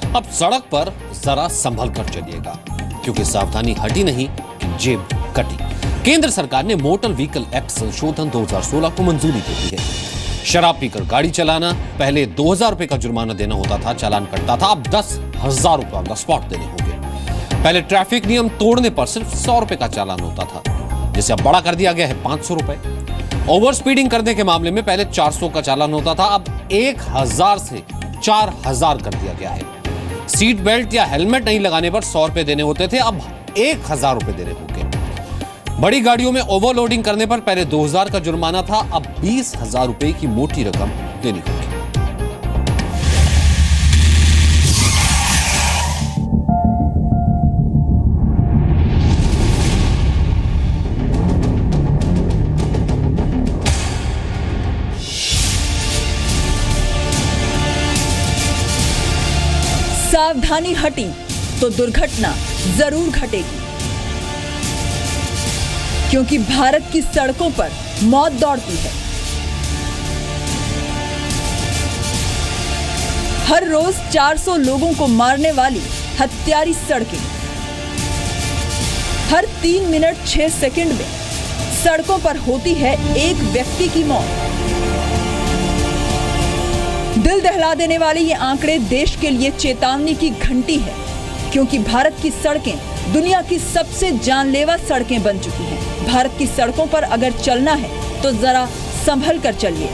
अब सड़क पर जरा संभल कर चलिएगा, क्योंकि सावधानी हटी नहीं, जेब कटी। केंद्र सरकार ने मोटर व्हीकल एक्ट संशोधन 2016 को मंजूरी दे दी है। शराब पीकर गाड़ी चलाना, पहले 2000 रुपए का जुर्माना देना होता था, चालान कटता था, अब 10,000 रुपए ऑन द स्पॉट देने होंगे। पहले ट्रैफिक नियम तोड़ने पर सिर्फ 100 रुपए का चालान होता था, जिसे अब बड़ा कर दिया गया है 500 रुपए। ओवर स्पीडिंग करने के मामले में पहले 400 का चालान होता था, अब 1000 से 4000 कर दिया गया है। सीट बेल्ट या हेलमेट नहीं लगाने पर 100 रुपए देने होते थे, अब 1000 रुपए देने होंगे। बड़ी गाड़ियों में ओवरलोडिंग करने पर पहले 2000 का जुर्माना था, अब 20,000 रुपए की मोटी रकम देनी होगी। सावधानी हटी तो दुर्घटना जरूर घटेगी, क्योंकि भारत की सड़कों पर मौत दौड़ती है। हर रोज 400 लोगों को मारने वाली हत्यारी सड़कें, हर 3 मिनट 6 सेकंड में सड़कों पर होती है एक व्यक्ति की मौत। दिल दहला देने वाले ये आंकड़े देश के लिए चेतावनी की घंटी है, क्योंकि भारत की सड़कें दुनिया की सबसे जानलेवा सड़कें बन चुकी हैं। भारत की सड़कों पर अगर चलना है तो जरा संभल कर चलिए,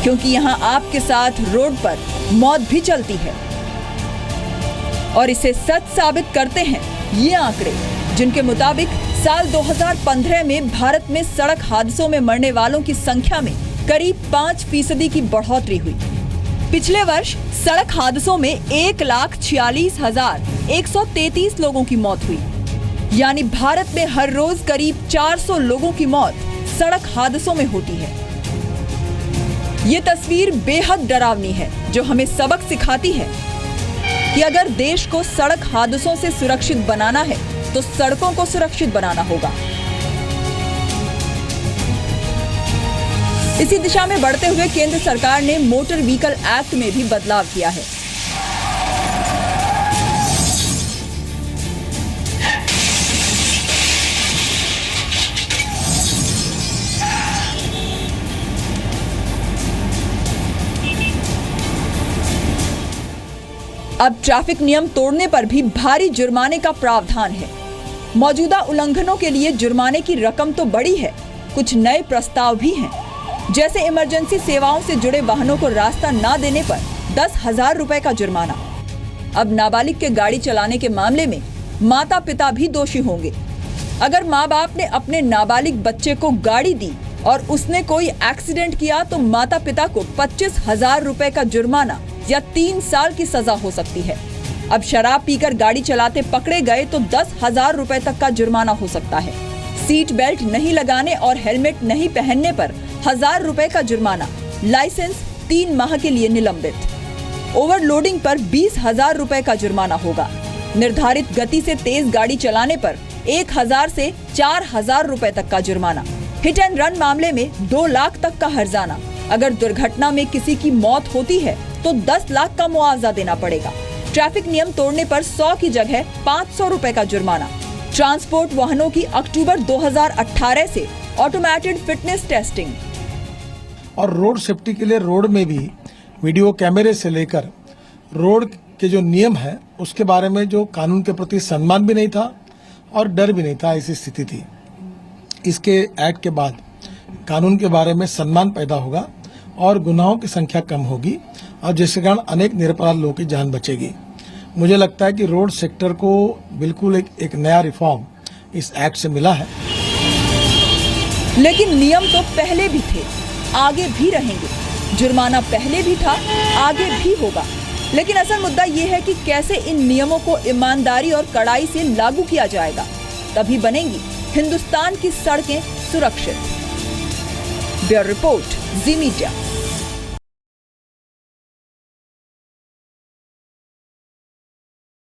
क्योंकि यहाँ आपके साथ रोड पर मौत भी चलती है। और इसे सच साबित करते हैं ये आंकड़े, जिनके मुताबिक साल 2015 में भारत में सड़क हादसों में मरने वालों की संख्या में करीब 5% की बढ़ोतरी हुई। पिछले वर्ष सड़क हादसों में 1,46,133 लोगों की मौत हुई, यानी भारत में हर रोज करीब 400 लोगों की मौत सड़क हादसों में होती है। ये तस्वीर बेहद डरावनी है, जो हमें सबक सिखाती है कि अगर देश को सड़क हादसों से सुरक्षित बनाना है तो सड़कों को सुरक्षित बनाना होगा। इसी दिशा में बढ़ते हुए केंद्र सरकार ने मोटर व्हीकल एक्ट में भी बदलाव किया है। अब ट्रैफिक नियम तोड़ने पर भी भारी जुर्माने का प्रावधान है। मौजूदा उल्लंघनों के लिए जुर्माने की रकम तो बड़ी है, कुछ नए प्रस्ताव भी हैं, जैसे इमरजेंसी सेवाओं से जुड़े वाहनों को रास्ता ना देने पर 10,000 रुपए का जुर्माना। अब नाबालिग के गाड़ी चलाने के मामले में माता पिता भी दोषी होंगे। अगर माँ बाप ने अपने नाबालिग बच्चे को गाड़ी दी और उसने कोई एक्सीडेंट किया तो माता पिता को 25,000 रुपए का जुर्माना या 3 साल की सजा हो सकती है। अब शराब पीकर गाड़ी चलाते पकड़े गए तो 10,000 रुपए तक का जुर्माना हो सकता है। सीट बेल्ट नहीं लगाने और हेलमेट नहीं पहनने पर 1,000 रुपए का जुर्माना, लाइसेंस 3 माह के लिए निलंबित। ओवरलोडिंग पर 20,000 रुपए का जुर्माना होगा। निर्धारित गति से तेज गाड़ी चलाने पर 1,000 से 4,000 रुपए तक का जुर्माना। हिट एंड रन मामले में 2 लाख तक का हर्जाना। अगर दुर्घटना में किसी की मौत होती है तो 10 लाख का मुआवजा देना पड़ेगा। ट्रैफिक नियम तोड़ने पर 100 की जगह 500 रुपए का जुर्माना। ट्रांसपोर्ट वाहनों की अक्टूबर 2018 से ऑटोमेटेड फिटनेस टेस्टिंग। और रोड सेफ्टी के लिए रोड में भी वीडियो कैमरे से लेकर रोड के जो नियम है उसके बारे में जो कानून के प्रति सम्मान भी नहीं था और डर भी नहीं था, ऐसी स्थिति थी। इसके एक्ट के बाद कानून के बारे में सम्मान पैदा होगा और गुनाहों की संख्या कम होगी और जिसके कारण अनेक निरपराध लोगों की जान बचेगी। मुझे लगता है कि रोड सेक्टर को बिल्कुल एक नया रिफॉर्म इस एक्ट से मिला है। लेकिन नियम तो पहले भी थे, आगे भी रहेंगे। जुर्माना पहले भी था, आगे भी होगा। लेकिन असल मुद्दा ये है कि कैसे इन नियमों को ईमानदारी और कड़ाई से लागू किया जाएगा, तभी बनेंगी हिंदुस्तान की सड़कें सुरक्षित। ब्यूरो रिपोर्ट, जी मीडिया।